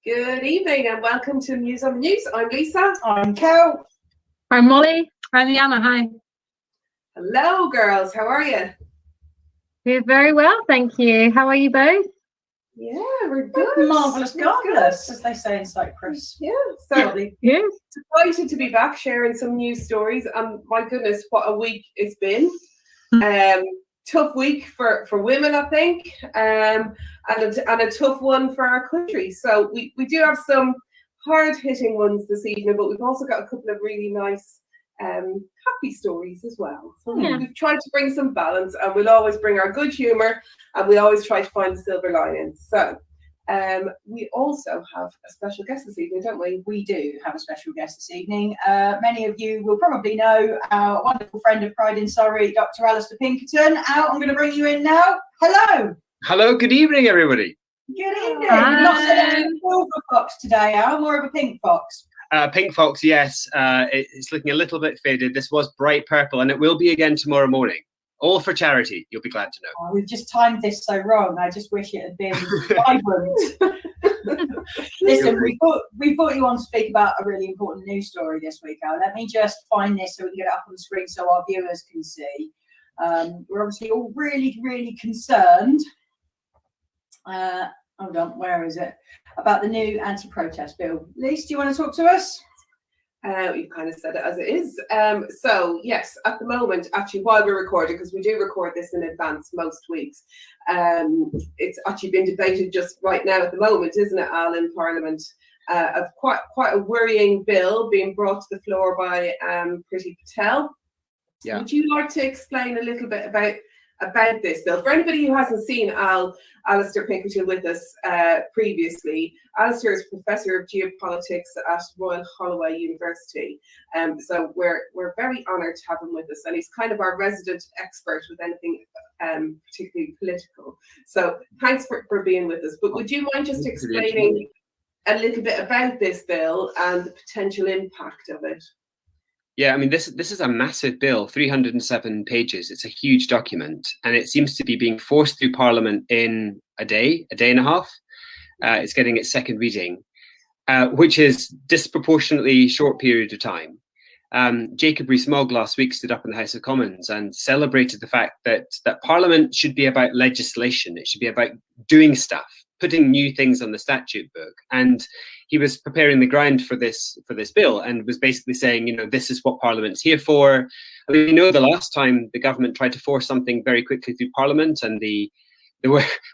Good evening and welcome to Muse on the News. I'm Lisa. I'm Kel. I'm Molly. I'm Jana. Hi. Hello, girls. How are you? We're very well, thank you. How are you both? Yeah, we're good. Marvellous, marvellous, as they say in Cyprus. Yeah, so Yes. delighted to be back sharing some news stories. And my goodness, what a week it's been. Tough week for women, I think, and a tough one for our country. So we do have some hard-hitting ones this evening, but we've also got a couple of really nice happy stories as well. So we've tried to bring some balance, and we'll always bring our good humour, and we always try to find the silver linings. So we also have a special guest this evening, don't we? We do have a special guest this evening. Many of you will probably know our wonderful friend of Pride in Surrey, Dr. Alasdair Pinkerton. Al, I'm going to bring you in now. Hello. Hello, good evening, everybody. Good evening. Hi. Not so much a silver fox today, Al, more of a pink fox. Pink Fox, yes, it's looking a little bit faded. This was bright purple, and it will be again tomorrow morning. All for charity, you'll be glad to know. Oh, we've just timed this so wrong. I just wish it had been vibrant. Listen, we brought you on to speak about a really important news story this week, Al. Let me just find this so we can get it up on the screen so our viewers can see. We're obviously all really, really concerned. Hold on, where is it? About the new anti-protest bill. Lise, do you want to talk to us? You've kind of said it as it is. So yes, at the moment, actually, while we're recording, because we do record this in advance most weeks, it's actually been debated just right now at the moment, isn't it, Al, in Parliament, of quite a worrying bill being brought to the floor by Priti Patel. Yeah. Would you like to explain a little bit about this bill? For anybody who hasn't seen Alasdair Pinkerton with us previously, Alasdair is Professor of Geopolitics at Royal Holloway University. So we're very honoured to have him with us, and he's kind of our resident expert with anything particularly political. So thanks for being with us. But would you mind just explaining a little bit about this bill and the potential impact of it? Yeah, I mean, this is a massive bill, 307 pages. It's a huge document, and it seems to be being forced through Parliament in a day and a half. It's getting its second reading, which is disproportionately short period of time. Jacob Rees-Mogg last week stood up in the House of Commons and celebrated the fact that Parliament should be about legislation. It should be about doing stuff, putting new things on the statute book. And he was preparing the ground for this bill and was basically saying, you know, this is what Parliament's here for. I mean, you know, the last time the government tried to force something very quickly through Parliament, and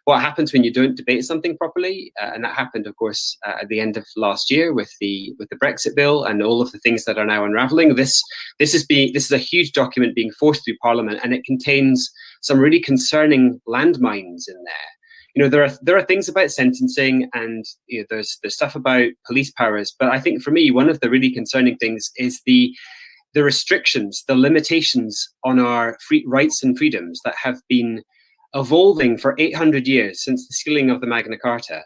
what happens when you don't debate something properly, and that happened, of course, at the end of last year with the Brexit bill and all of the things that are now unraveling. This is a huge document being forced through Parliament, and it contains some really concerning landmines in there. You know, there are things about sentencing, and you know, there's stuff about police powers, but I think for me, one of the really concerning things is the restrictions, the limitations on our free rights and freedoms that have been evolving for 800 years since the sealing of the Magna Carta.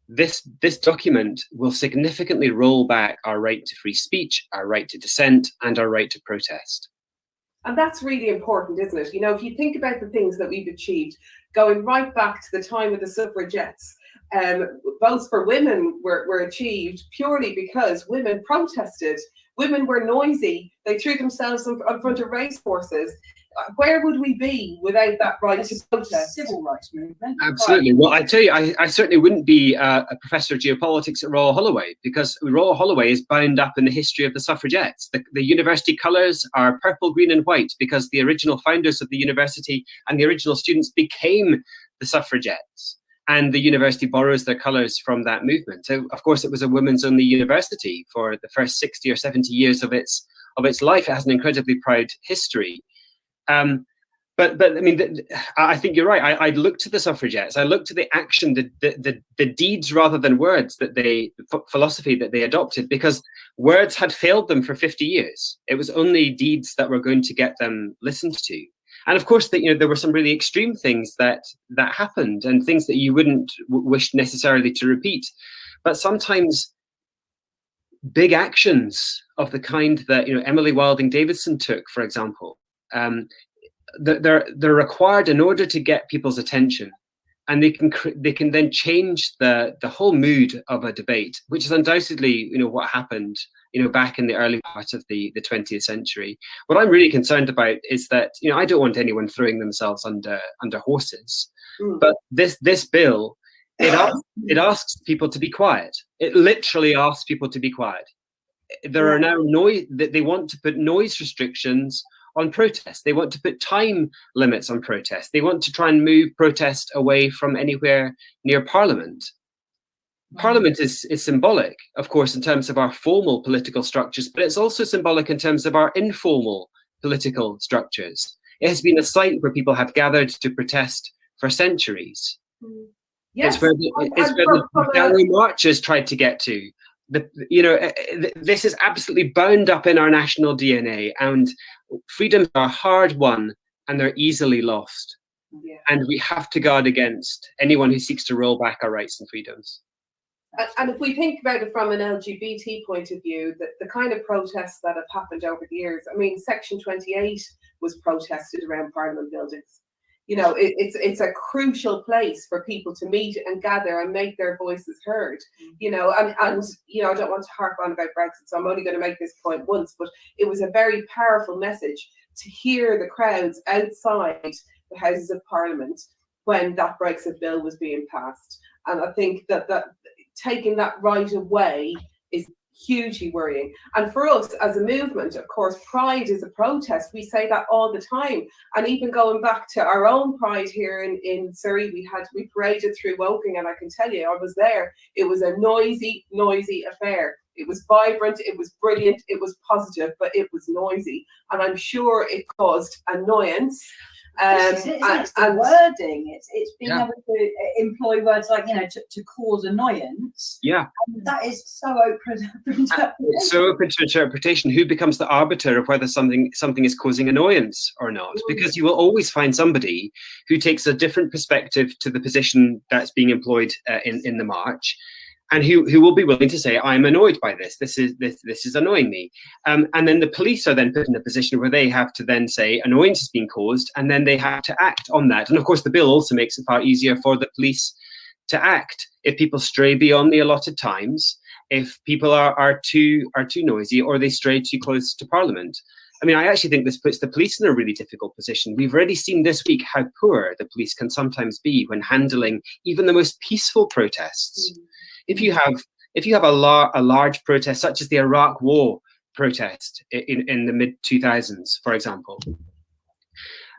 This document will significantly roll back our right to free speech, our right to dissent, and our right to protest. And that's really important, isn't it? You know, if you think about the things that we've achieved, going right back to the time of the Suffragettes, votes for women were achieved purely because women protested. Women were noisy. They threw themselves in front of racehorses. Where would we be without that right to protest? Civil rights movement. Absolutely. Well, I tell you, I certainly wouldn't be a professor of geopolitics at Royal Holloway, because Royal Holloway is bound up in the history of the Suffragettes. The university colours are purple, green and white because the original founders of the university and the original students became the Suffragettes. And the university borrows their colours from that movement. So, of course, it was a women's-only university for the first 60 or 70 years of its life. It has an incredibly proud history. But I mean, I think you're right. I look to the suffragettes. I look to the action, the deeds rather than words philosophy that they adopted, because words had failed them for 50 years. It was only deeds that were going to get them listened to. And of course, there were some really extreme things that happened, and things that you wouldn't wish necessarily to repeat. But sometimes big actions of the kind that Emily Wilding Davidson took, for example, they're required in order to get people's attention and they can then change the whole mood of a debate, which is undoubtedly what happened back in the early part of the 20th century. What I'm really concerned about is that I don't want anyone throwing themselves under horses, but this bill, it asks people to be quiet. It literally asks people to be quiet. There are now they want to put noise restrictions on protest. They want to put time limits on protest. They want to try and move protest away from anywhere near Parliament. Parliament is symbolic, of course, in terms of our formal political structures, but it's also symbolic in terms of our informal political structures. It has been a site where people have gathered to protest for centuries. Yes. It's where the gallery marchers tried to get to. This is absolutely bound up in our national DNA, and freedoms are hard won and they're easily lost. Yeah. And we have to guard against anyone who seeks to roll back our rights and freedoms. And if we think about it from an LGBT point of view, the kind of protests that have happened over the years, I mean, Section 28 was protested around Parliament buildings. It's a crucial place for people to meet and gather and make their voices heard. And I don't want to harp on about Brexit, so I'm only going to make this point once, but it was a very powerful message to hear the crowds outside the Houses of Parliament when that Brexit bill was being passed. And I think that taking that right away is hugely worrying. And for us as a movement, of course, Pride is a protest. We say that all the time. And even going back to our own Pride here in Surrey, we paraded through Woking, and I can tell you, I was there. It was a noisy affair. It was vibrant, it was brilliant, it was positive, but it was noisy. And I'm sure it caused annoyance. It's the wording. It's being able to employ words like to cause annoyance. Yeah, and that is so open for interpretation. It's so open to interpretation. Who becomes the arbiter of whether something is causing annoyance or not? Because you will always find somebody who takes a different perspective to the position that's being employed in the march, and who will be willing to say, I'm annoyed by this. This is annoying me. And then the police are then put in a position where they have to then say annoyance is being caused, and then they have to act on that. And of course, the bill also makes it far easier for the police to act if people stray beyond the allotted times, if people are too noisy, or they stray too close to Parliament. I mean, I actually think this puts the police in a really difficult position. We've already seen this week how poor the police can sometimes be when handling even the most peaceful protests. If you have a large protest, such as the Iraq War protest in the mid-2000s, for example,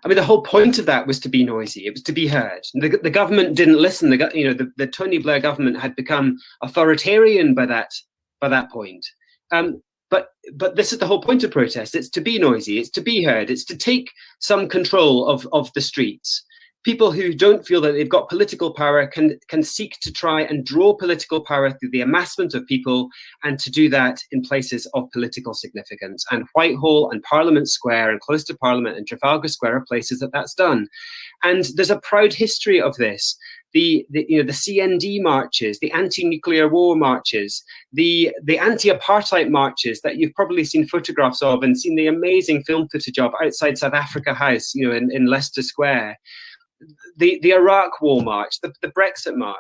I mean, the whole point of that was to be noisy. It was to be heard. The government didn't listen. The Tony Blair government had become authoritarian by that point. But this is the whole point of protest. It's to be noisy. It's to be heard. It's to take some control of the streets. People who don't feel that they've got political power can seek to try and draw political power through the amassment of people, and to do that in places of political significance. And Whitehall and Parliament Square and close to Parliament and Trafalgar Square are places that's done. And there's a proud history of this. The CND marches, the anti-nuclear war marches, the anti-apartheid marches that you've probably seen photographs of and seen the amazing film footage of outside South Africa House, in Leicester Square. The Iraq War march, the Brexit march,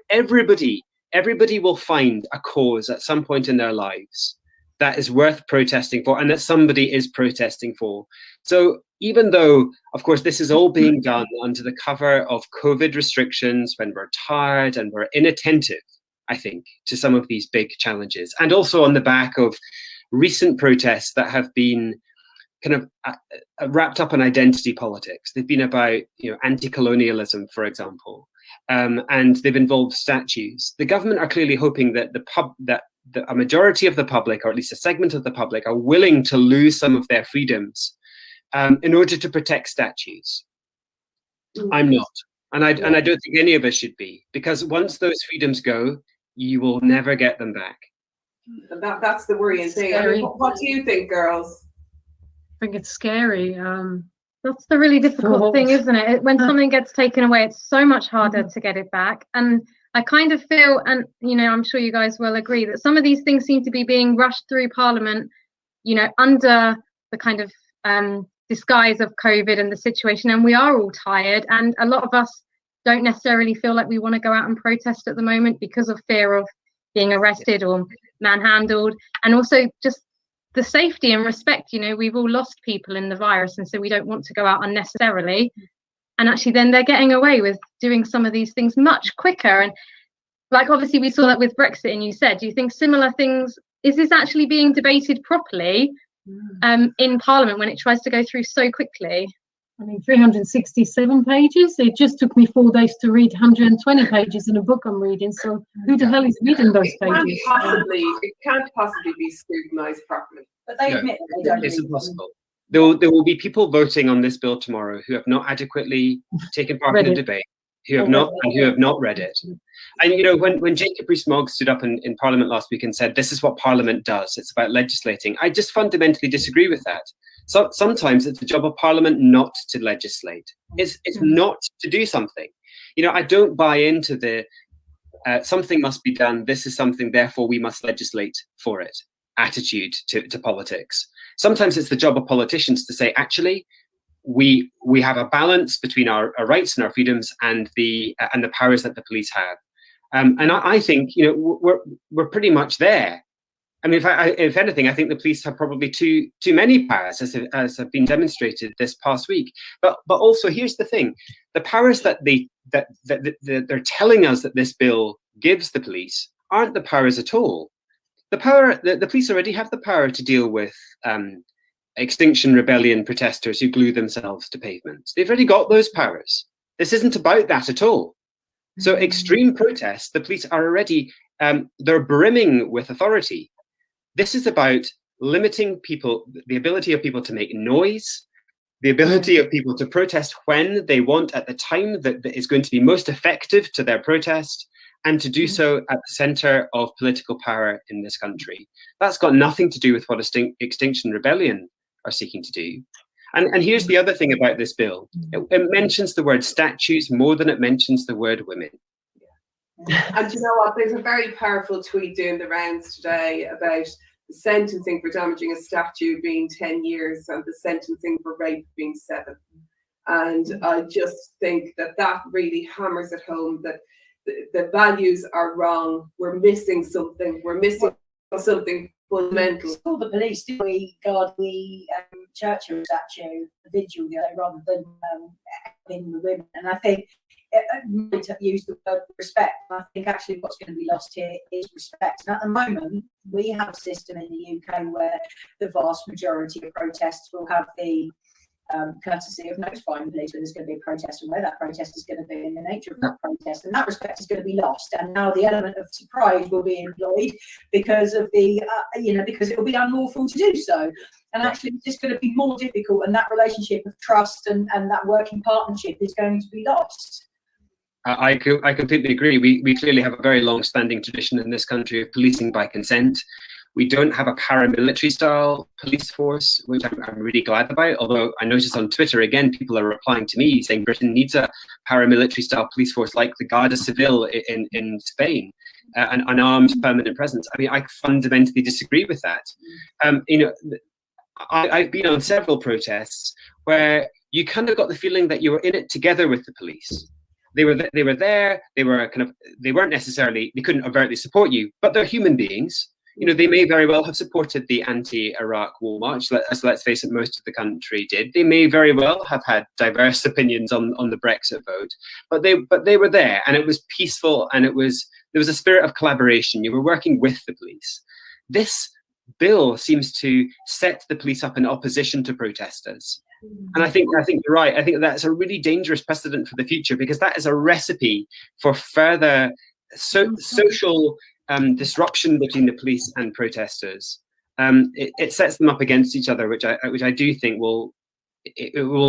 everybody will find a cause at some point in their lives that is worth protesting for, and that somebody is protesting for. So even though, of course, this is all being done under the cover of COVID restrictions, when we're tired and we're inattentive, I think, to some of these big challenges, and also on the back of recent protests that have been kind of wrapped up in identity politics. They've been about, anti-colonialism, for example, and they've involved statues. The government are clearly hoping that a majority of the public, or at least a segment of the public, are willing to lose some of their freedoms in order to protect statues. I'm not, and I don't think any of us should be, because once those freedoms go, you will never get them back. That's the worrying thing. I mean, what do you think, girls? I think it's scary. That's the really difficult thing, isn't it? When something gets taken away, it's so much harder to get it back. And I kind of feel, and I'm sure you guys will agree, that some of these things seem to be being rushed through Parliament, under the kind of disguise of COVID and the situation. And we are all tired. And a lot of us don't necessarily feel like we want to go out and protest at the moment because of fear of being arrested or manhandled, and also just the safety and respect. We've all lost people in the virus, and so we don't want to go out unnecessarily. And actually then they're getting away with doing some of these things much quicker. And like, obviously we saw that with Brexit, and you said, do you think similar things, is this actually being debated properly in Parliament when it tries to go through so quickly? 367 pages. It just took me 4 days to read 120 pages in a book I'm reading. So who the hell is reading those pages? It can't possibly be scrutinised properly. But they admit that they don't. It's impossible. There will be people voting on this bill tomorrow who have not adequately taken part in the debate, who have not read it. And when Jacob Rees-Mogg stood up in Parliament last week and said, this is what Parliament does, it's about legislating, I just fundamentally disagree with that. So sometimes it's the job of Parliament not to legislate. It's not to do something. I don't buy into the something must be done, this is something, therefore we must legislate for it attitude to politics. Sometimes it's the job of politicians to say, actually, we have a balance between our rights and our freedoms and the powers that the police have. And I think we're pretty much there. I mean, if anything, I think the police have probably too many powers, as have been demonstrated this past week. But also, here's the thing: the powers that they're telling us that this bill gives the police aren't the powers at all. The police already have the power to deal with Extinction Rebellion protesters who glue themselves to pavements. They've already got those powers. This isn't about that at all. So extreme protests, the police are already, they're brimming with authority. This is about limiting people, the ability of people to make noise, the ability of people to protest when they want at the time that is going to be most effective to their protest, and to do so at the center of political power in this country. That's got nothing to do with what Extinction Rebellion are seeking to do. And here's the other thing about this bill. It mentions the word statues more than it mentions the word women. And you know what? There's a very powerful tweet doing the rounds today about the sentencing for damaging a statue being 10 years and the sentencing for rape being 7. And I just think that really hammers it home that the values are wrong. We're missing something. We're missing something fundamental. We saw the police, did we, guard the Churchill statue, the vigil, rather than in the women. And I think to use the word respect. I think actually what's going to be lost here is respect. And at the moment, we have a system in the UK where the vast majority of protests will have the courtesy of notifying police when there's going to be a protest and where that protest is going to be and the nature of that protest, and that respect is going to be lost. And now the element of surprise will be employed because of the because it will be unlawful to do so, and actually it's just going to be more difficult, and that relationship of trust and that working partnership is going to be lost. I completely agree. We clearly have a very long-standing tradition in this country of policing by consent. We don't have a paramilitary style police force, which I'm really glad about. Although I noticed on Twitter, again, people are replying to me saying Britain needs a paramilitary style police force like the Guardia Civil in Spain, an armed permanent presence. I mean, I fundamentally disagree with that. I've been on several protests where you kind of got the feeling that you were in it together with the police. They were there. They weren't necessarily, they couldn't overtly support you, but they're human beings. They may very well have supported the anti-Iraq war march, as let's face it, most of the country did. They may very well have had diverse opinions on the Brexit vote, but they were there, and it was peaceful, and there was a spirit of collaboration. You were working with the police. This bill seems to set the police up in opposition to protesters. And I think you're right. I think that's a really dangerous precedent for the future, because that is a recipe for further social disruption between the police and protesters. It sets them up against each other, which I do think will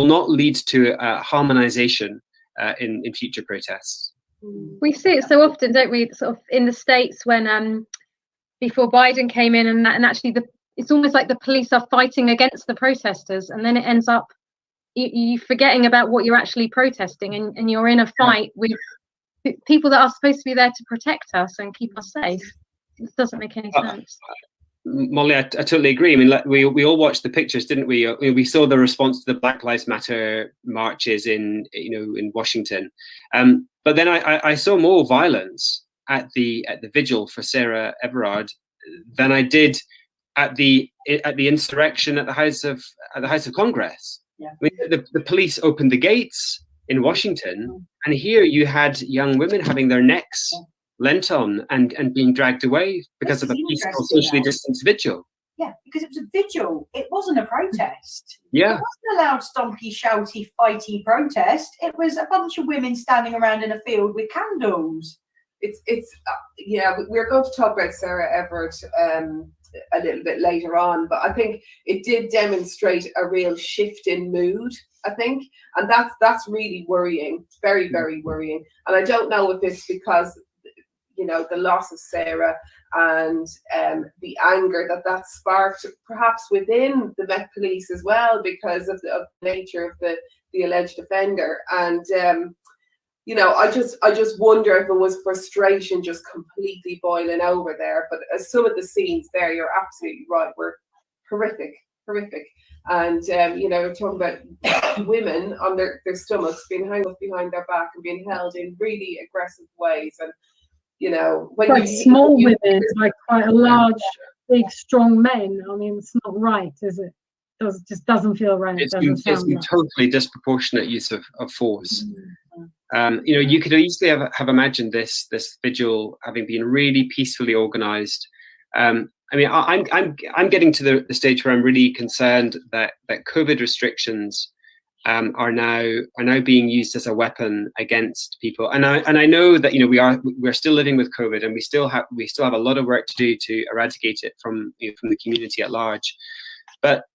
not lead to harmonization in future protests. We see it so often, don't we? Sort of in the States when before Biden came in, and actually it's almost like the police are fighting against the protesters, and then it ends up you forgetting about what you're actually protesting, and you're in a fight with people that are supposed to be there to protect us and keep us safe. It doesn't make any sense. Molly, I totally agree. I mean, we all watched the pictures, didn't we? We saw the response to the Black Lives Matter marches in Washington, but then I saw more violence at the vigil for Sarah Everard than I did at the insurrection at the House of Congress. Yeah. I mean, the police opened the gates in Washington, and here you had young women having their necks lent on and being dragged away because of a peaceful, socially distanced vigil. Yeah, because it was a vigil. It wasn't a protest. Yeah. It wasn't a loud, stompy, shouty, fighty protest. It was a bunch of women standing around in a field with candles. We're going to talk about Sarah Everard a little bit later on, but I think it did demonstrate a real shift in mood, I think, and that's really worrying, very, very worrying. And I don't know if it's because the loss of Sarah and the anger that sparked perhaps within the Met Police as well, because of the nature of the alleged offender. And I just wonder if it was frustration just completely boiling over there. But some of the scenes there, you're absolutely right, were horrific. And we're talking about women on their stomachs being hung up behind their back and being held in really aggressive ways. And when quite small women, like quite a large, big, strong men. I mean, it's not right, is it? It just doesn't feel right. It's been totally disproportionate use of force. You could easily have imagined this vigil having been really peacefully organised. I'm getting to the stage where I'm really concerned that COVID restrictions are now being used as a weapon against people. And I know that we're still living with COVID, and we still have a lot of work to do to eradicate it from the community at large. But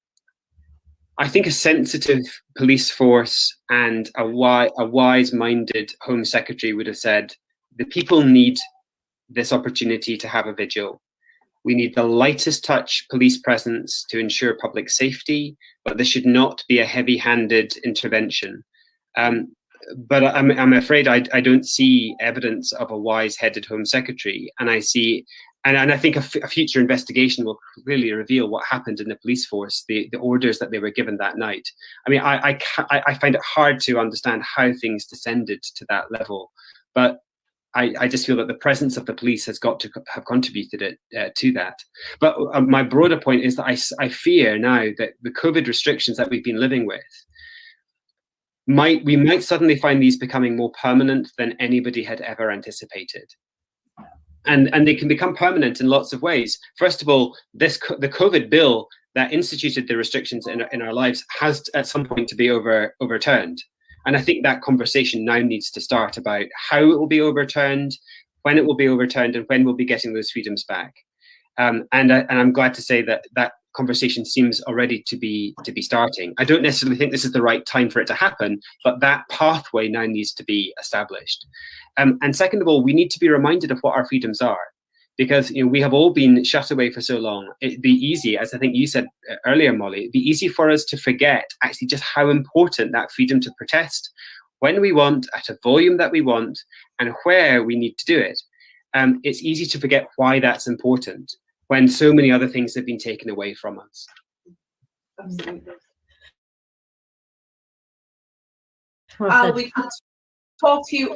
I think a sensitive police force and a wise-minded Home Secretary would have said, the people need this opportunity to have a vigil. We need the lightest touch police presence to ensure public safety, but this should not be a heavy-handed intervention. But I'm afraid I don't see evidence of a wise-headed Home Secretary, and I think a future investigation will clearly reveal what happened in the police force, the orders that they were given that night. I mean, I find it hard to understand how things descended to that level, but I just feel that the presence of the police has got to have contributed to that. But my broader point is that I fear now that the COVID restrictions that we've been living with, we might suddenly find these becoming more permanent than anybody had ever anticipated. And they can become permanent in lots of ways. First of all, the COVID bill that instituted the restrictions in our lives has at some point to be overturned. And I think that conversation now needs to start about how it will be overturned, when it will be overturned, and when we'll be getting those freedoms back. And I'm glad to say that conversation seems already to be starting. I don't necessarily think this is the right time for it to happen, but that pathway now needs to be established. And second of all, we need to be reminded of what our freedoms are, because we have all been shut away for so long. It'd be easy, as I think you said earlier, Molly, it'd be easy for us to forget actually just how important that freedom to protest, when we want, at a volume that we want, and where we need to do it. It's easy to forget why that's important when so many other things have been taken away from us. Absolutely. We could talk to you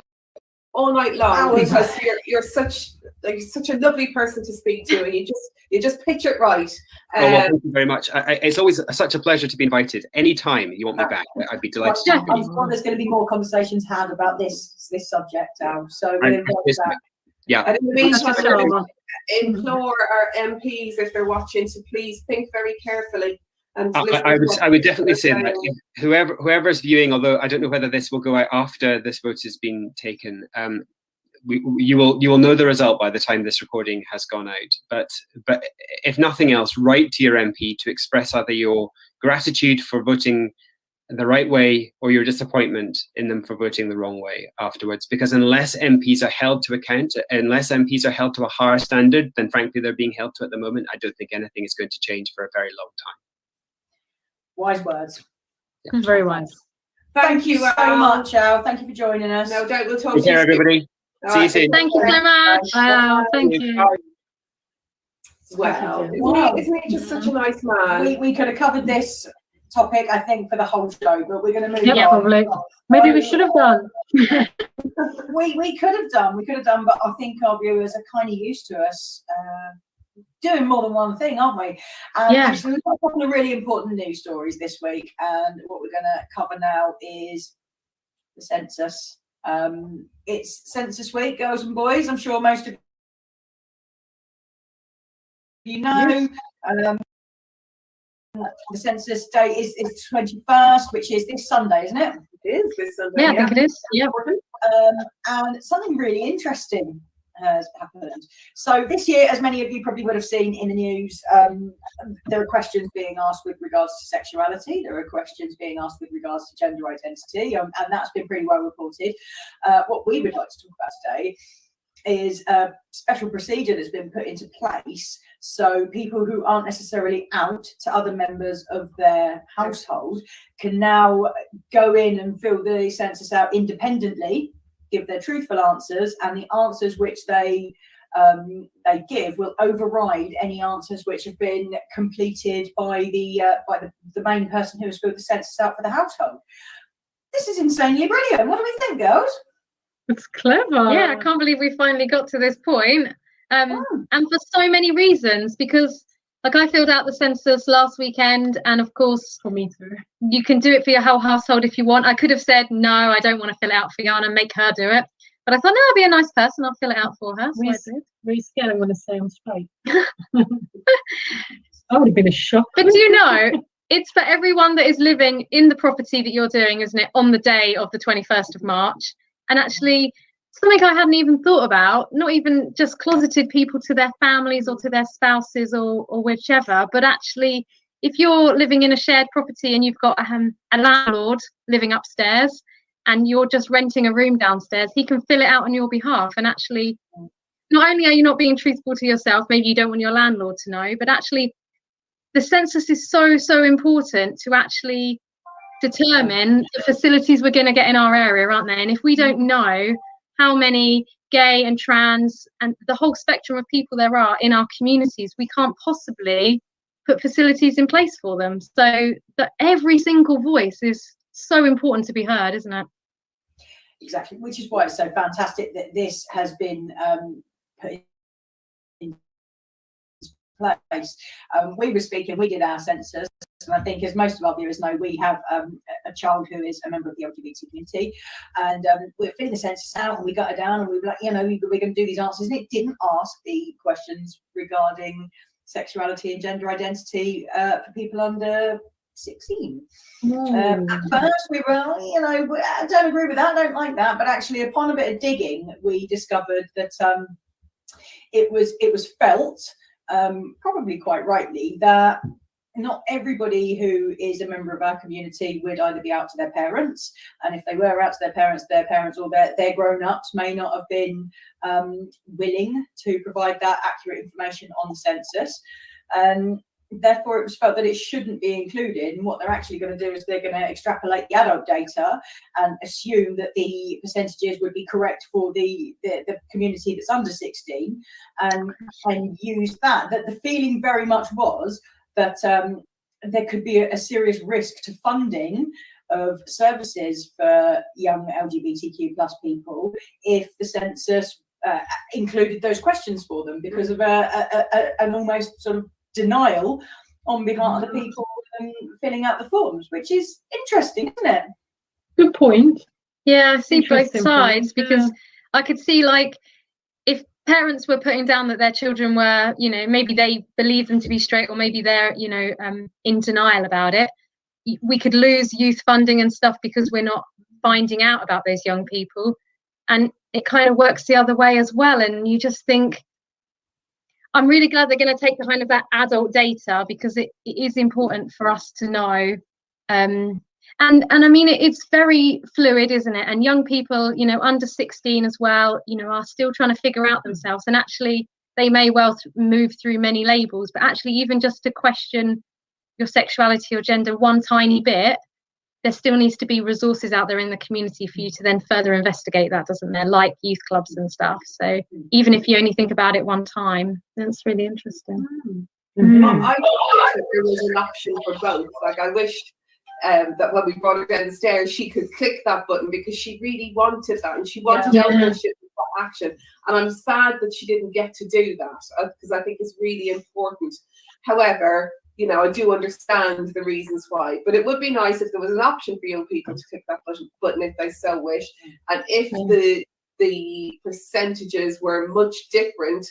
all night long because you're such a lovely person to speak to, and you just pitch it right. Well, thank you very much. It's always such a pleasure to be invited. Anytime you want me back, I'd be delighted. I'm sure there's going to be more conversations had about this subject now. So we'll invite that. Yeah. And in the meantime, implore our MPs, if they're watching, to please think very carefully. And I would definitely say that whoever's viewing, although I don't know whether this will go out after this vote has been taken, you will know the result by the time this recording has gone out. But if nothing else, write to your MP to express either your gratitude for voting the right way or your disappointment in them for voting the wrong way afterwards. Because unless MPs are held to account, unless MPs are held to a higher standard than frankly they're being held to at the moment, I don't think anything is going to change for a very long time. Wise words. Yeah. Very wise. Thank you so much, Al. Thank you for joining us. No doubt we'll talk to you. Take care, everybody. See you soon. Thank you so much. Thank you. Well, Wow. isn't he just such a nice man? We could have covered this topic, I think, for the whole show, but we're going to move on. Probably. Maybe we should have done. We could have done, but I think our viewers are kind of used to us doing more than one thing, aren't we? Actually, we've got a couple of really important news stories this week, and what we're going to cover now is the census. It's Census Week, girls and boys. I'm sure most of you know. The census date is 21st, which is this Sunday, isn't it? It is this Sunday. Yeah, I think it is. Yeah. And something really interesting has happened. So this year, as many of you probably would have seen in the news, there are questions being asked with regards to sexuality. There are questions being asked with regards to gender identity, and that's been pretty well reported. What we would like to talk about today is a special procedure that's been put into place so people who aren't necessarily out to other members of their household can now go in and fill the census out independently, give their truthful answers, and the answers which they give will override any answers which have been completed by the main person who has filled the census out for the household. This is insanely brilliant. What do we think, girls? It's clever. Yeah, I can't believe we finally got to this point. And for so many reasons, because like I filled out the census last weekend, and of course, For me too. you can do it for your whole household if you want. I could have said, no, I don't want to fill it out for Jana, make her do it. But I thought, no, I'll be a nice person, I'll fill it out for her. So I did. Really scared I'm going to say I'm straight. I would have been a shock. But do you know, it's for everyone that is living in the property that you're doing, isn't it, on the day of the 21st of March. And actually, something I hadn't even thought about, not even just closeted people to their families or to their spouses or whichever, but actually, if you're living in a shared property and you've got a landlord living upstairs and you're just renting a room downstairs, he can fill it out on your behalf. And actually, not only are you not being truthful to yourself, maybe you don't want your landlord to know, but actually, the census is so important to actually determine the facilities we're going to get in our area, aren't they? And if we don't know how many gay and trans and the whole spectrum of people there are in our communities, we can't possibly put facilities in place for them. So that every single voice is so important to be heard, isn't it? Exactly, which is why it's so fantastic that this has been put in place. We were speaking, we did our census, and I think, as most of our viewers know, we have a child who is a member of the LGBT community, and we were filling the census out, and we got her down, and we were like, you know, we're going to do these answers, and it didn't ask the questions regarding sexuality and gender identity for people under 16. At first we were, you know, I don't agree with that, I don't like that, but actually upon a bit of digging we discovered that it was felt, probably quite rightly, that not everybody who is a member of our community would either be out to their parents, and if they were out to their parents or their grown-ups may not have been willing to provide that accurate information on the census. Therefore, it was felt that it shouldn't be included. And what they're actually going to do is they're going to extrapolate the adult data and assume that the percentages would be correct for the community that's under 16, and use that. That the feeling very much was that there could be a serious risk to funding of services for young LGBTQ plus people if the census included those questions for them, because of an almost sort of denial on behalf of the people filling out the forms, which is interesting, isn't it? Good point. Yeah, I see both Interesting sides, point. because I could see, like, if parents were putting down that their children were, you know, maybe they believe them to be straight, or maybe they're, you know, in denial about it, we could lose youth funding and stuff because we're not finding out about those young people. And it kind of works the other way as well. And you just think, I'm really glad they're going to take the kind of that adult data, because it is important for us to know. And I mean, it's very fluid, isn't it? And young people, you know, under 16 as well, you know, are still trying to figure out themselves. And actually, they may well move through many labels, but actually, even just to question your sexuality or gender one tiny bit, there still needs to be resources out there in the community for you to then further investigate that, doesn't there? Like youth clubs and stuff. So even if you only think about it one time, that's really interesting. I wish that there was an option for both. Like I wish that when we brought her down the stairs, she could click that button because she really wanted that and she wanted ownership of that action. And I'm sad that she didn't get to do that because I think it's really important. However, you know, I do understand the reasons why, but it would be nice if there was an option for young people to click that button if they so wish, and if the percentages were much different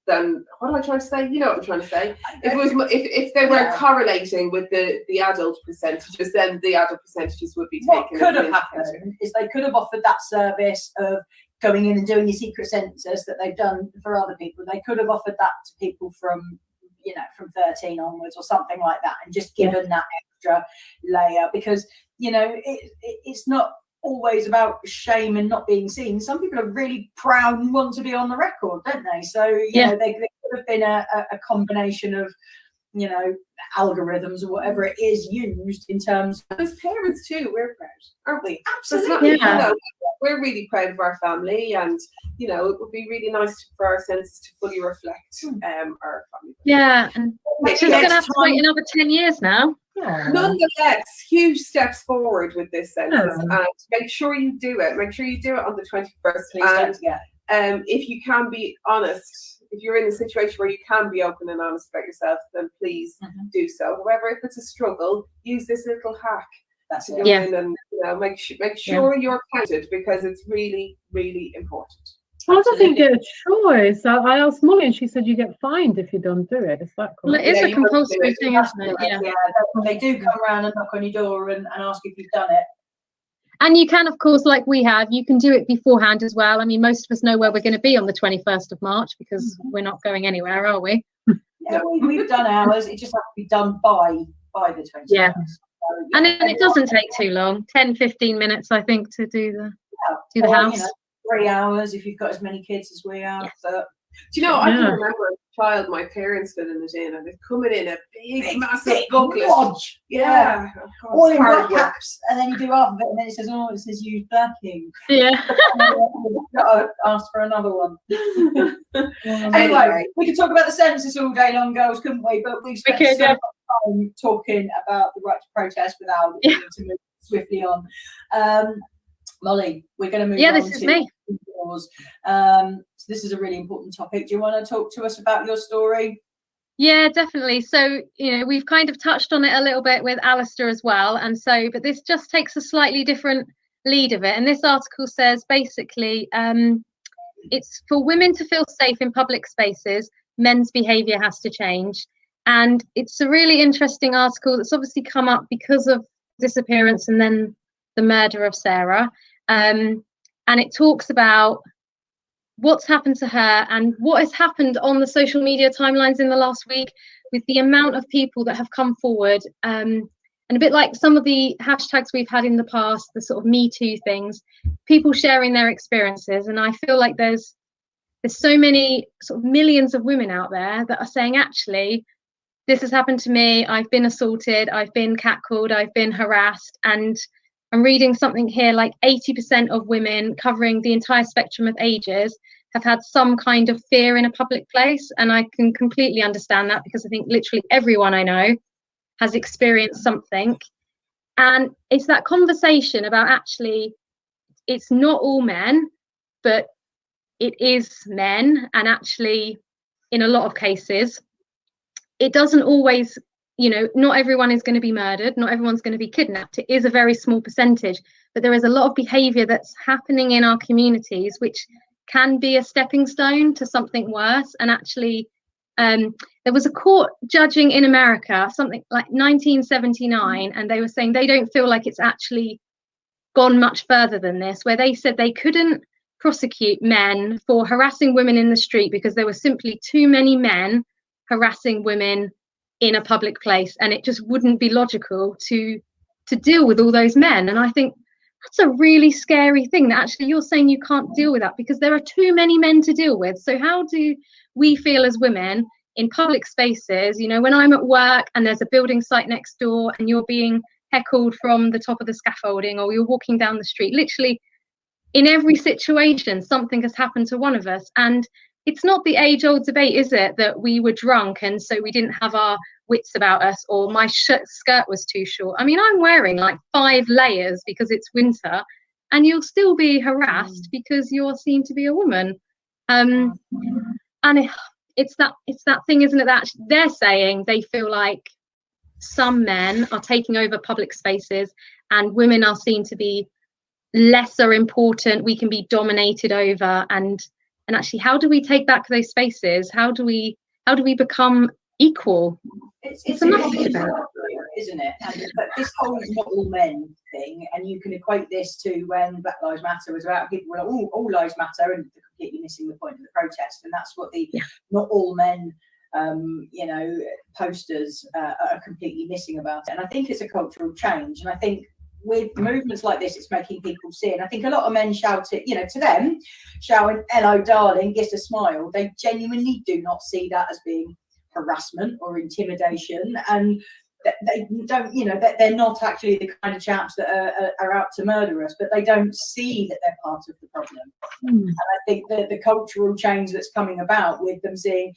than what am I trying to say? You know what I'm trying to say. If it was, if they were correlating with the adult percentages, then the adult percentages would be taken. What could have happened is they could have offered that service of going in and doing your secret census that they've done for other people. They could have offered that to people from, you know, from 13 onwards or something like that, and just given that extra layer, because, you know, it's not always about shame and not being seen. Some people are really proud and want to be on the record, don't they? So, you know, there could have been a combination of, you know, algorithms or whatever it is used in terms of, as parents too, we're proud, aren't we? Absolutely. You know, we're really proud of our family, and you know, it would be really nice for our census to fully reflect our family. Yeah, and we're just going to have to wait another 10 years now. Nonetheless, huge steps forward with this census, and make sure you do it. Make sure you do it on the 21st. And if you can be honest, if you're in a situation where you can be open and honest about yourself, then please do so. However, if it's a struggle, use this little hack. That's to go in and, you know, make sure you're counted, because it's really, really important. I don't think it's a choice. I asked Molly and she said you get fined if you don't do it. Is that correct? Well, it is a compulsory thing, isn't it? Yeah, they do come around and knock on your door and ask if you've done it. And you can, of course, like we have, you can do it beforehand as well. I mean, most of us know where we're going to be on the 21st of March because we're not going anywhere, are we? Yeah, we've done ours. It just has to be done by the 21st. Yeah. And it doesn't take too long, 10-15 minutes, I think, to do the house. You know, 3 hours if you've got as many kids as we have. But do you know, I can remember as a child, my parents filling it in, and they'd come in a big massive booklet. Lodge. Yeah. All in black caps, and then you do half of it, and then it says use black ink. Yeah. Got to ask for another one. Anyway, we could talk about the census all day long, girls, couldn't we? But we've spent so much time talking about the right to protest without needing to move swiftly on. Molly, we're going to move on. This is me. Yours. So this is a really important topic. Do you want to talk to us about your story? Yeah, definitely. So, you know, we've kind of touched on it a little bit with Alasdair as well. And so, but this just takes a slightly different lead of it. And this article says basically it's for women to feel safe in public spaces, men's behaviour has to change. And it's a really interesting article that's obviously come up because of disappearance and then the murder of Sarah. And it talks about what's happened to her and what has happened on the social media timelines in the last week with the amount of people that have come forward. And a bit like some of the hashtags we've had in the past, the sort of Me Too things, people sharing their experiences. And I feel like there's so many sort of millions of women out there that are saying, actually, this has happened to me. I've been assaulted. I've been catcalled. I've been harassed. And I'm reading something here like 80% of women covering the entire spectrum of ages have had some kind of fear in a public place. And I can completely understand that because I think literally everyone I know has experienced something. And it's that conversation about actually it's not all men, but it is men. And actually, in a lot of cases, it doesn't always, you know, not everyone is going to be murdered. Not everyone's going to be kidnapped. It is a very small percentage, but there is a lot of behavior that's happening in our communities, which can be a stepping stone to something worse. And actually, there was a court judging in America, something like 1979, and they were saying they don't feel like it's actually gone much further than this, where they said they couldn't prosecute men for harassing women in the street because there were simply too many men harassing women in a public place, and it just wouldn't be logical to deal with all those men. And I think that's a really scary thing, that actually you're saying you can't deal with that because there are too many men to deal with. So how do we feel as women in public spaces? You know, when I'm at work and there's a building site next door and you're being heckled from the top of the scaffolding, or you're walking down the street. Literally, in every situation, something has happened to one of us. And it's not the age-old debate, is it, that we were drunk and so we didn't have our wits about us, or my skirt was too short. I mean, I'm wearing like 5 layers because it's winter, and you'll still be harassed because you're seen to be a woman. And it's that thing, isn't it, that they're saying they feel like some men are taking over public spaces and women are seen to be lesser important, we can be dominated over, and actually, how do we take back those spaces? How do we become equal? It's a massive debate, isn't it? And this whole not all men thing, and you can equate this to when Black Lives Matter was about, people were like, oh, all lives matter, and they're completely missing the point of the protest. And that's what the not all men posters are completely missing about it. And I think it's a cultural change. And I think with movements like this, it's making people see. And I think a lot of men shout it, to them, shouting, "Hello, darling," gets a smile. They genuinely do not see that as being harassment or intimidation. And they don't, they're not actually the kind of chaps that are out to murder us, but they don't see that they're part of the problem. And I think that the cultural change that's coming about with them seeing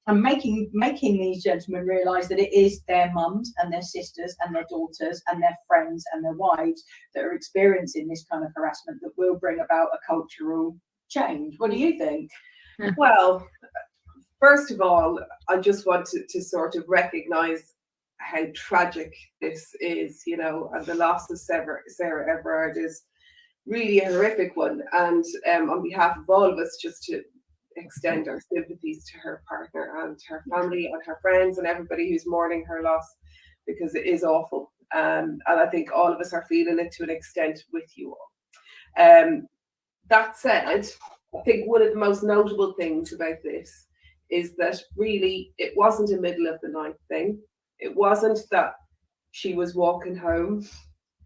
and making these gentlemen realise that it is their mums and their sisters and their daughters and their friends and their wives that are experiencing this kind of harassment that will bring about a cultural change. What do you think? Well, first of all, I just want to sort of recognise how tragic this is, and the loss of Sarah Everard is really a horrific one. And on behalf of all of us, just to extend our sympathies to her partner and her family and her friends and everybody who's mourning her loss, because it is awful. And I think all of us are feeling it to an extent with you all. That said, I think one of the most notable things about this is that really it wasn't a middle of the night thing. It wasn't that she was walking home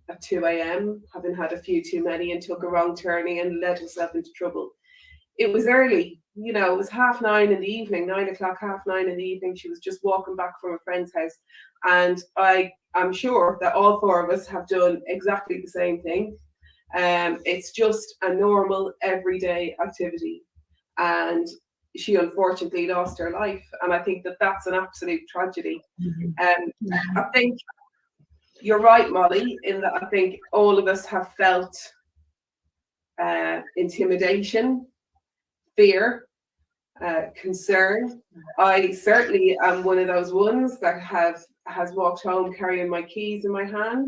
at 2 a.m. having had a few too many and took a wrong turning and led herself into trouble. It was early, it was 9:30 in the evening, 9 o'clock, 9:30 in the evening. She was just walking back from a friend's house. And I'm sure that all 4 of us have done exactly the same thing. It's just a normal, everyday activity. And she unfortunately lost her life. And I think that that's an absolute tragedy. I think you're right, Molly, in that I think all of us have felt intimidation, fear, concern. I certainly am one of those ones that has walked home carrying my keys in my hand.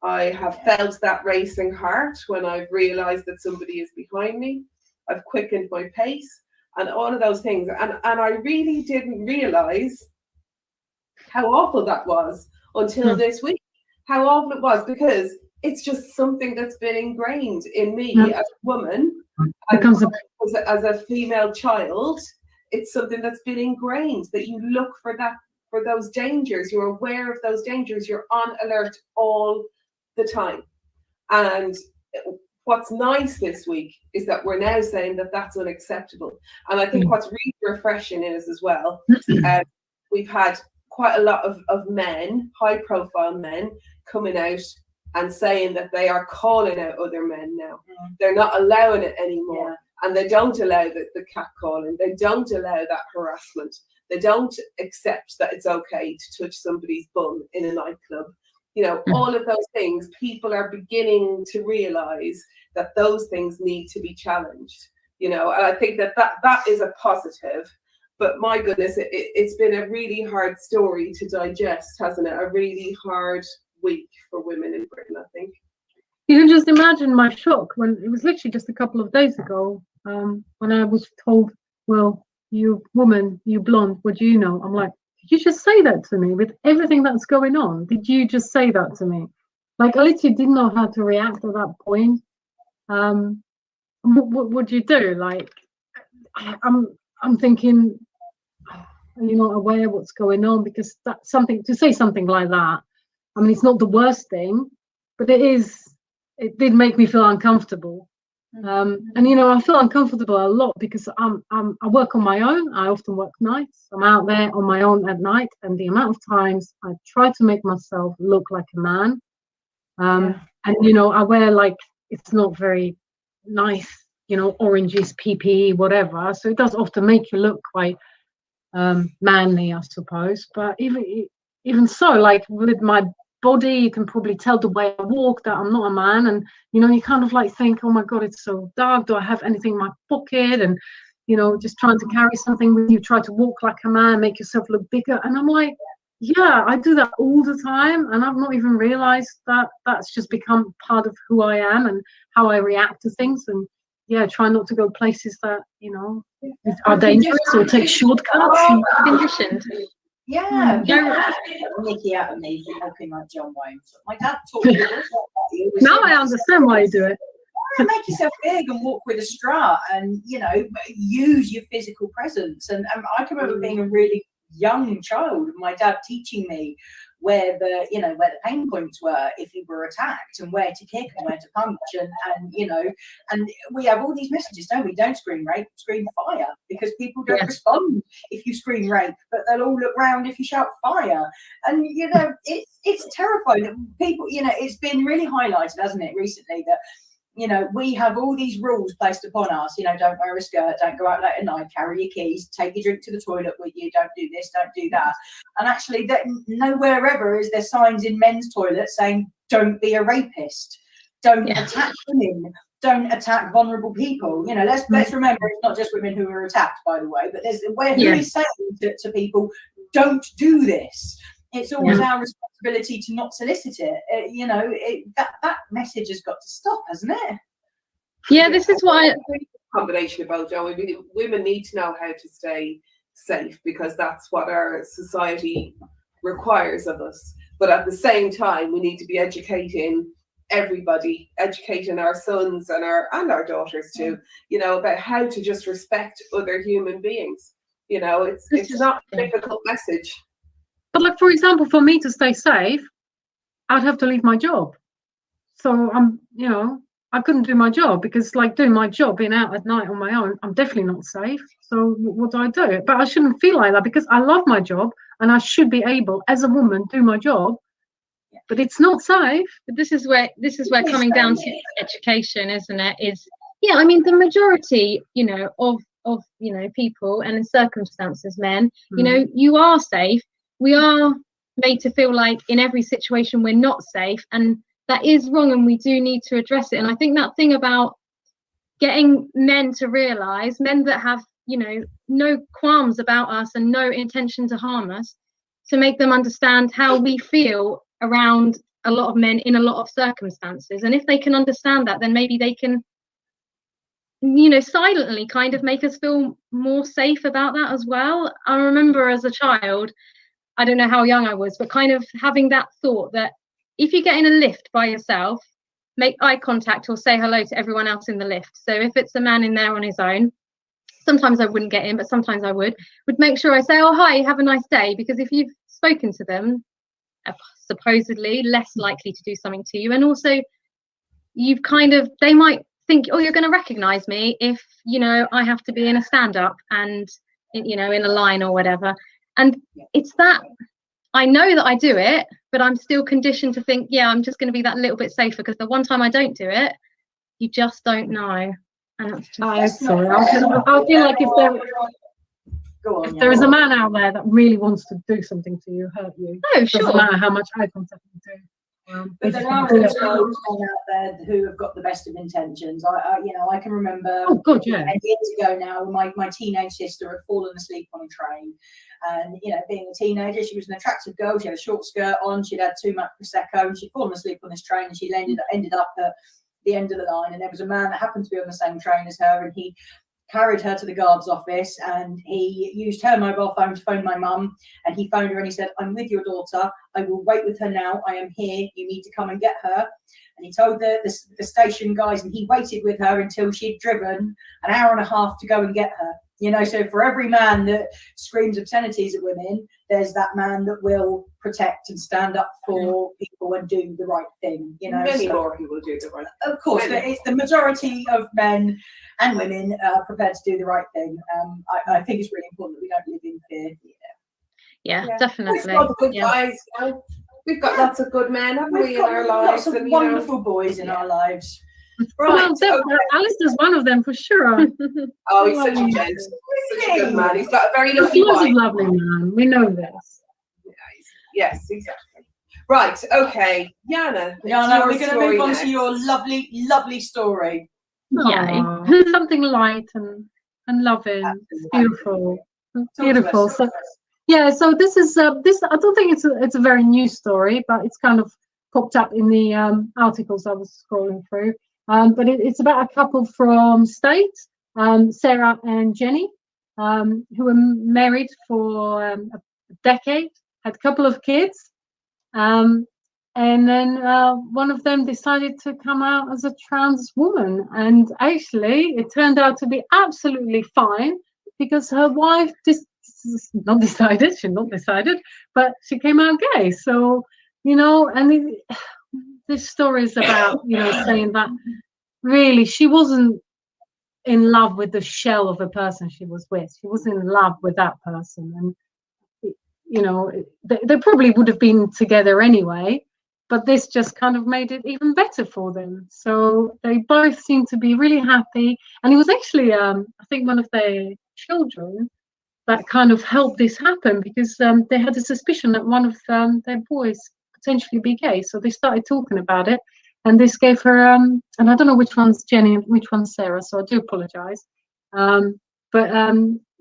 I have felt that racing heart when I've realised that somebody is behind me. I've quickened my pace and all of those things. And I really didn't realise how awful that was until this week. How awful it was, because it's just something that's been ingrained in me as a woman. As a female child, it's something that's been ingrained, that you look for those dangers. You're aware of those dangers. You're on alert all the time. And what's nice this week is that we're now saying that that's unacceptable. And I think what's really refreshing is as well, we've had quite a lot of men, high-profile men, coming out and saying that they are calling out other men now. They're not allowing it anymore. And they don't allow the catcalling. They don't allow that harassment. They don't accept that it's okay to touch somebody's bum in a nightclub. All of those things, people are beginning to realise that those things need to be challenged. And I think that is a positive. But my goodness, it's been a really hard story to digest, hasn't it? A really hard week for women in Britain, I think. You can just imagine my shock when it was literally just a couple of days ago, when I was told, well, you woman, you blonde, what do you know? I'm like, did you just say that to me with everything that's going on? Did you just say that to me? Like, I literally didn't know how to react at that point. What would you do? Like, I'm thinking, are you not aware of what's going on? Because that's something, to say something like that, I mean, it's not the worst thing, but it did make me feel uncomfortable. And I feel uncomfortable a lot because I work on my own. I often work nights. I'm out there on my own at night, and the amount of times I try to make myself look like a man, And you know, I wear like, it's not very nice, you know, oranges, PPE, whatever. So it does often make you look quite manly, I suppose. But even so, like with my body, you can probably tell the way I walk that I'm not a man. And you know, you kind of like think, oh my god, it's so dark, do I have anything in my pocket? And you know, just trying to carry something with you, try to walk like a man, make yourself look bigger. And I'm like, yeah, I do that all the time, and I've not even realized that that's just become part of who I am and how I react to things. And yeah, try not to go places that, you know, are dangerous or take shortcuts. Conditioned. Yeah, Nikki out of me for looking like John Wayne. My dad taught me about you. Now I understand why you do it. Make yourself big and walk with a strut, and you know, use your physical presence. And I can remember being a really young child, and my dad teaching me where the pain points were if you were attacked, and where to kick and where to punch, and you know, and we have all these messages, don't we? Don't scream rape, scream fire, because people don't respond if you scream rape, but they'll all look round if you shout fire. And you know, it's terrifying that people, you know, it's been really highlighted, hasn't it, recently, that you know, we have all these rules placed upon us, you know, don't wear a skirt, don't go out late at night, carry your keys, take your drink to the toilet with you, don't do this, don't do that. And actually, that nowhere ever is there signs in men's toilets saying, don't be a rapist, don't attack women, don't attack vulnerable people. You know, let's remember, it's not just women who are attacked, by the way, but there's who is saying to people, don't do this. It's always our responsibility to not solicit it. You know, that message has got to stop, hasn't it? Yeah, this is why combination about Joe. Women need to know how to stay safe, because that's what our society requires of us. But at the same time, we need to be educating everybody, educating our sons and our daughters too. You know, about how to just respect other human beings. You know, it's not a difficult message. But like, for example, for me to stay safe, I'd have to leave my job. So you know, I couldn't do my job, because like doing my job, being out at night on my own, I'm definitely not safe. So what do I do? But I shouldn't feel like that, because I love my job and I should be able, as a woman, do my job. But it's not safe. But this is where coming down to education, isn't it? I mean, the majority, you know, of you know, people and in circumstances, men, you know, you are safe. We are made to feel like in every situation we're not safe, and that is wrong, and we do need to address it. And I think that thing about getting men to realise, men that have, you know, no qualms about us and no intention to harm us, to make them understand how we feel around a lot of men in a lot of circumstances. And if they can understand that, then maybe they can, you know, silently kind of make us feel more safe about that as well. I remember as a child, I don't know how young I was, but kind of having that thought that if you get in a lift by yourself, make eye contact or say hello to everyone else in the lift. So if it's a man in there on his own, sometimes I wouldn't get in, but sometimes I would make sure I say, oh, hi, have a nice day. Because if you've spoken to them, supposedly less likely to do something to you. And also you've kind of, they might think, oh, you're going to recognize me if, you know, I have to be in a stand-up and, you know, in a line or whatever. And it's that I know that I do it, but I'm still conditioned to think, yeah, I'm just going to be that little bit safer, because the one time I don't do it, you just don't know. And that's just sorry. I feel like if there is a man out there that really wants to do something to you, hurt you, doesn't matter how much eye contact you do. But there are also men out there who have got the best of intentions. I can remember 10 years ago now, my teenage sister had fallen asleep on a train. And, you know, being a teenager, she was an attractive girl. She had a short skirt on. She'd had too much Prosecco, and she'd fallen asleep on this train. And she ended up at the end of the line. And there was a man that happened to be on the same train as her, and he carried her to the guard's office, and he used her mobile phone to phone my mum, and he phoned her and he said, I'm with your daughter, I will wait with her now, I am here, you need to come and get her. And he told the station guys, and he waited with her until she'd driven an hour and a half to go and get her. You know, so for every man that screams obscenities at women, there's that man that will protect and stand up for people and do the right thing. You know, many more people do the right thing. Of course, it's the majority of men and women prepared to do the right thing. I think it's really important that we don't live in fear. Yeah, definitely. Good guys, you know? We've got lots of good men, haven't we, We've in got our lives? lots of And, you know, wonderful boys in our lives. right. Well, Alistair's one of them for sure. Oh, he's such a gent. Such a good man. He's got a very He's lucky lots of wife. lovely man. We know this. Yes, exactly. Right, okay. Jana, Jana, we're going to move on to your lovely, lovely story. Aw, something light and loving. It's beautiful. It's beautiful. So yeah, so this is this. I don't think it's a very new story, but it's kind of popped up in the articles I was scrolling through. But it's about a couple from State, Sarah and Jenny, who were married for a decade, had a couple of kids, and then one of them decided to come out as a trans woman, and actually it turned out to be absolutely fine because her wife she's not decided, but she came out gay. So, you know, and this story is about, you know, saying that really she wasn't in love with the shell of a person she was with. She was in love with that person, and you know, they probably would have been together anyway, but this just kind of made it even better for them. So they both seem to be really happy, and it was actually I think one of their children that kind of helped this happen, because they had a suspicion that one of their boys potentially be gay. So they started talking about it, and this gave her and I don't know which one's Jenny and which one's Sarah, so I do apologize, but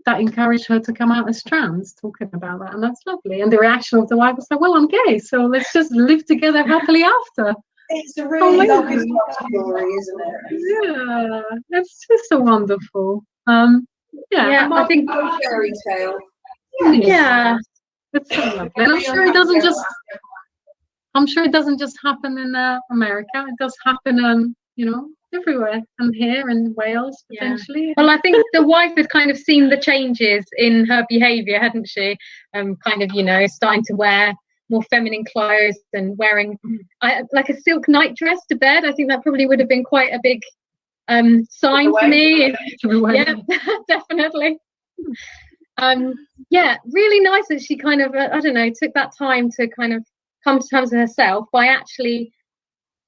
that encouraged her to come out as trans, talking about that, and that's lovely. And the reaction of the wife was like, well, I'm gay, so let's just live together happily after. It's a really lovely story, isn't it? Yeah, it's just so wonderful. Yeah, I think fairy tale. yeah. It's so lovely. And I'm sure it doesn't just happen in America. It does happen, you know, everywhere, and here in Wales potentially. Well, I think the wife had kind of seen the changes in her behaviour, hadn't she? Kind of, you know, starting to wear more feminine clothes and wearing like a silk nightdress to bed. I think that probably would have been quite a big sign for me. Yeah, definitely. Yeah, really nice that she kind of I don't know, took that time to kind of come to terms with herself by actually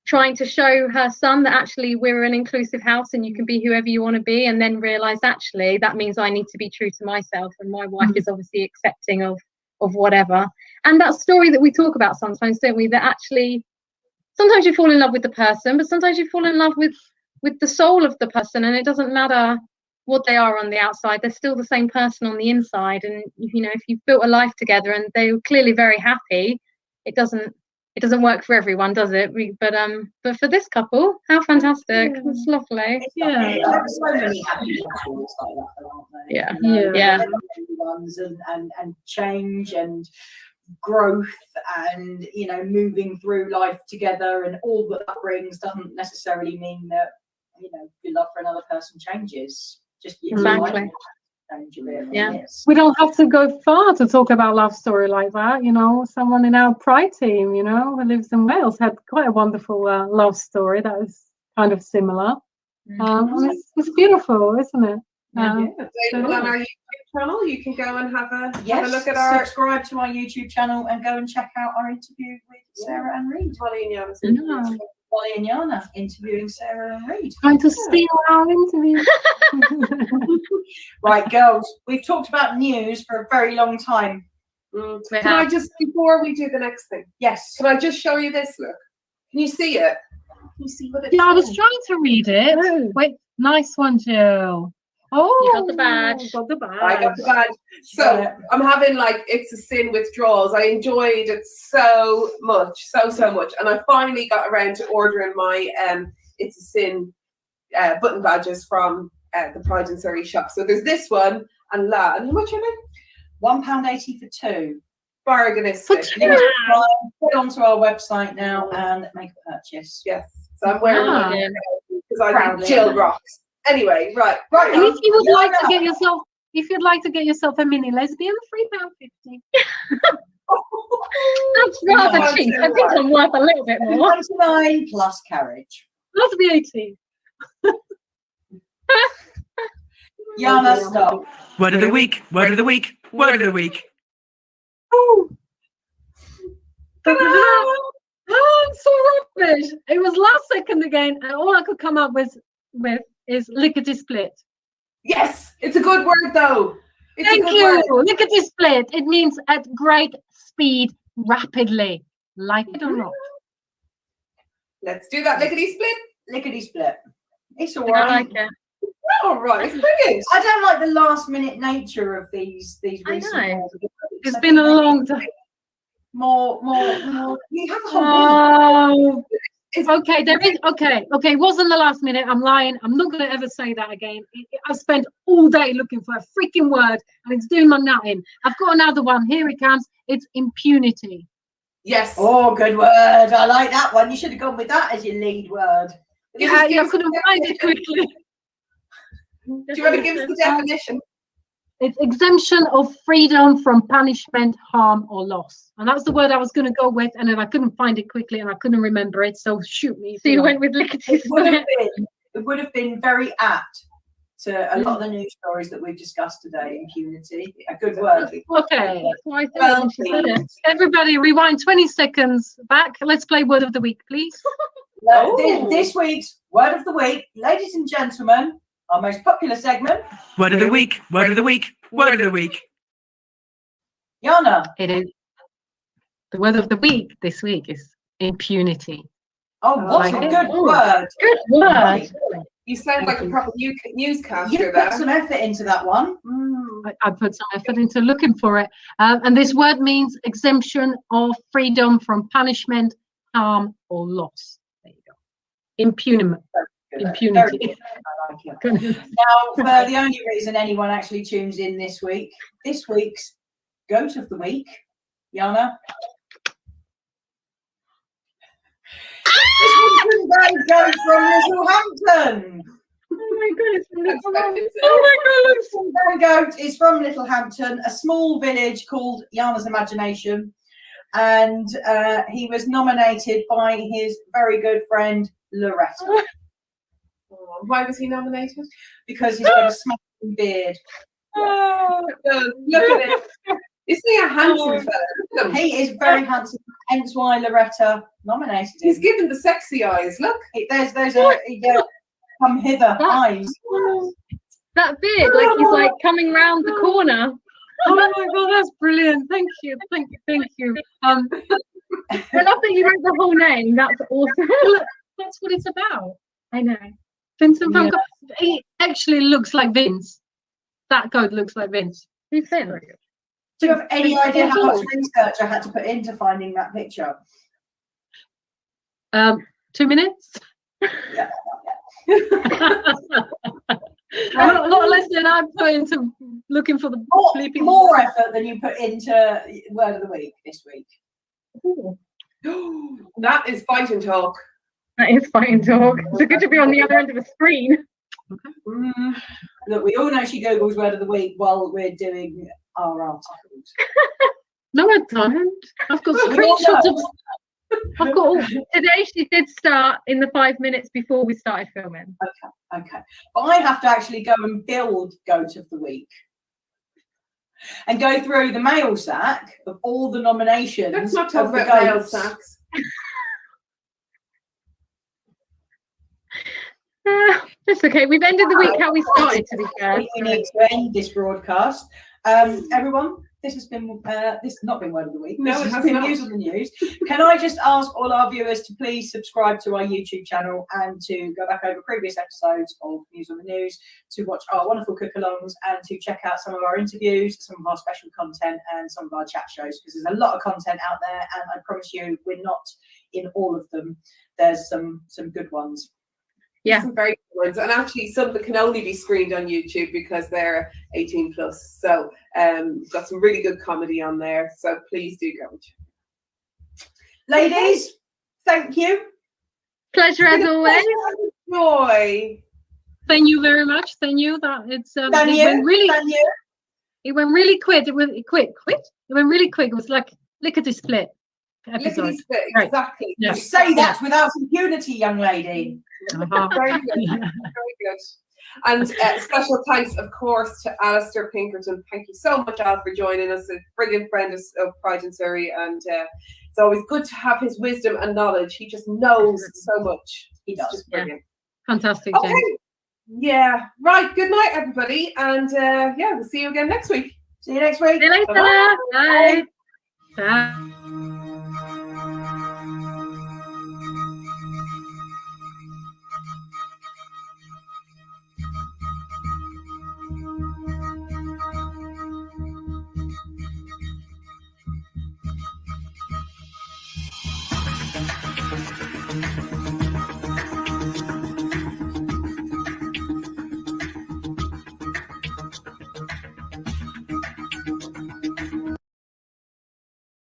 trying to show her son that actually we're an inclusive house and you can be whoever you want to be, and then realize actually that means I need to be true to myself, and my wife is obviously accepting of whatever. And that story that we talk about sometimes, don't we, that actually sometimes you fall in love with the person, but sometimes you fall in love with the soul of the person, and it doesn't matter what they are on the outside, they're still the same person on the inside. And you know, if you've built a life together and they're clearly very happy, it doesn't work for everyone, does it? But for this couple, how fantastic. It's lovely. Yeah, there are so many happy couples like that, aren't there? Yeah. Ones and change and growth, and you know, moving through life together, and all that brings doesn't necessarily mean that, you know, your love for another person changes. Just exactly. Yeah. We don't have to go far to talk about love story like that. You know, someone in our Pride team, you know, who lives in Wales, had quite a wonderful love story that is kind of similar. It's beautiful, isn't it? On our YouTube channel, you can go and have a look at subscribe to our YouTube channel and go and check out our interview with Sarah and Reed. Holly and Jana interviewing Sarah and Reed. Trying to steal our interview. Right, girls, we've talked about news for a very long time. Can I just, before we do the next thing? Yes. Can I just show you this? Look. Can you see it? Can you see what it is? Yeah, I was trying to read it. Oh. Wait, nice one, Jill. Oh, you got the badge. I got the badge. So I'm having like It's a Sin withdrawals. I enjoyed it so much, so much, and I finally got around to ordering my It's a Sin button badges from the Pride and Surrey shop. So there's this one and that. And how much are they? £1.80 for two. Bargainistic. Put onto our website now and make a purchase. Yes. So I'm wearing one because I think Jill rocks. Anyway, right. And if you would like to get yourself, a mini lesbian, £3.50. That's rather cheap. I think I'm worth a little bit more. £29 plus carriage. Plus VAT. Jana, stop. Word of the week. Word of the week. Word of the week. Oh. Oh, I'm so rubbish. It was last second again, and all I could come up with is lickety split. Yes, it's a good word though. It's Thank a good you. word. Lickety split. It means at great speed, rapidly. Like it or not. Let's do that lickety split. Lickety split. It's all I right. like it. All right, it's brilliant. I don't like the last minute nature of these I recent know. ones. It's been a long time. More. You have a whole week. Oh, okay. There is okay. It wasn't the last minute. I'm lying. I'm not going to ever say that again. I've spent all day looking for a freaking word, and it's doing my nutting. I've got another one. Here it comes. It's impunity. Yes. Oh, good word. I like that one. You should have gone with that as your lead word. Yeah, I couldn't find it quickly. Do you want to give us the definition? It's exemption of freedom from punishment, harm, or loss. And that's the word I was going to go with, and then I couldn't find it quickly, and I couldn't remember it. So shoot me. So you went with lickety split. It would have been very apt to a lot of the news stories that we've discussed today. Impunity, a good word. Okay. That's what I thought Well, when she said it. Everybody, rewind 20 seconds back. Let's play word of the week, please. This week's word of the week, ladies and gentlemen, our most popular segment. Word of the week, word of the week, word of the week. Jana. It is. The word of the week this week is impunity. Oh, what like a it. good word. Good word. You sound like a proper newscaster You there. put some effort into that one. I put some effort into looking for it. And this word means exemption of freedom from punishment, harm, or loss. There you go. Impunity. Very Impunity. good. I like it. Now, for the only reason anyone actually tunes in this week's goat of the week, Jana. This one's been goat from Littlehampton. Oh my goodness. Oh my God, Goat is from Littlehampton, a small village called Jana's Imagination, and he was nominated by his very good friend Loretta. Why was he nominated? Because he's got a smashing beard. Oh, look at him. Isn't he a handsome fella? He is very handsome, hence why Loretta nominated him. He's given the sexy eyes. Look. There's come hither eyes. That beard, like he's like coming round the corner. Oh my God, that's brilliant. Thank you. Thank you. I love that you wrote the whole name. That's awesome. That's what it's about. I know. Vincent van Gogh. He actually looks like Vince. That goat looks like Vince. Who's Finn? Do you have any idea how much research I had to put into finding that picture? 2 minutes? Yeah. A lot less than I put into looking for the sleeping. More effort than you put into word of the week this week. Ooh, That is fight and talk. that is fighting talk. So good to be on the other end of the screen. Look, we all know she Googles word of the week while we're doing our articles. No, I don't. I've got screenshots of. I've got all. Today she did start in the 5 minutes before we started filming. Okay. But I have to actually go and build Goat of the Week and go through the mail sack of all the nominations. Let's not talk of the about mail goats. sacks. That's okay. We've ended the week how we started, to be fair. We need to end this broadcast. Everyone, this has been this has not been word of the week. No, this it has has been not. News on the News. Can I just ask all our viewers to please subscribe to our YouTube channel and to go back over previous episodes of News on the News, to watch our wonderful cook-alongs and to check out some of our interviews, some of our special content and some of our chat shows, because there's a lot of content out there and I promise you we're not in all of them. There's some good ones. Yeah. Some very good ones, and actually some that can only be screened on YouTube because they're 18 plus. So got some really good comedy on there. So please do go and check it out. Ladies, thank you. Pleasure as always. Joy. Thank you very much. Thank you. That it's Thank it you. went really. Thank you. It went really quick. It went quick. It went really quick. It was like lickety split episode. Lickety split, Right. exactly. Yeah. You say that without impunity, young lady. Uh-huh. Very good. Very good. And special thanks, of course, to Alasdair Pinkerton. Thank you so much, Al, for joining us. A brilliant friend of Pride and Surrey, and it's always good to have his wisdom and knowledge. He just knows so much. He does. Just brilliant. Fantastic, Okay. Jen. Yeah. Right. Good night, everybody, and yeah, we'll see you again next week. See you next week. See you later. Bye-bye. Bye. Bye.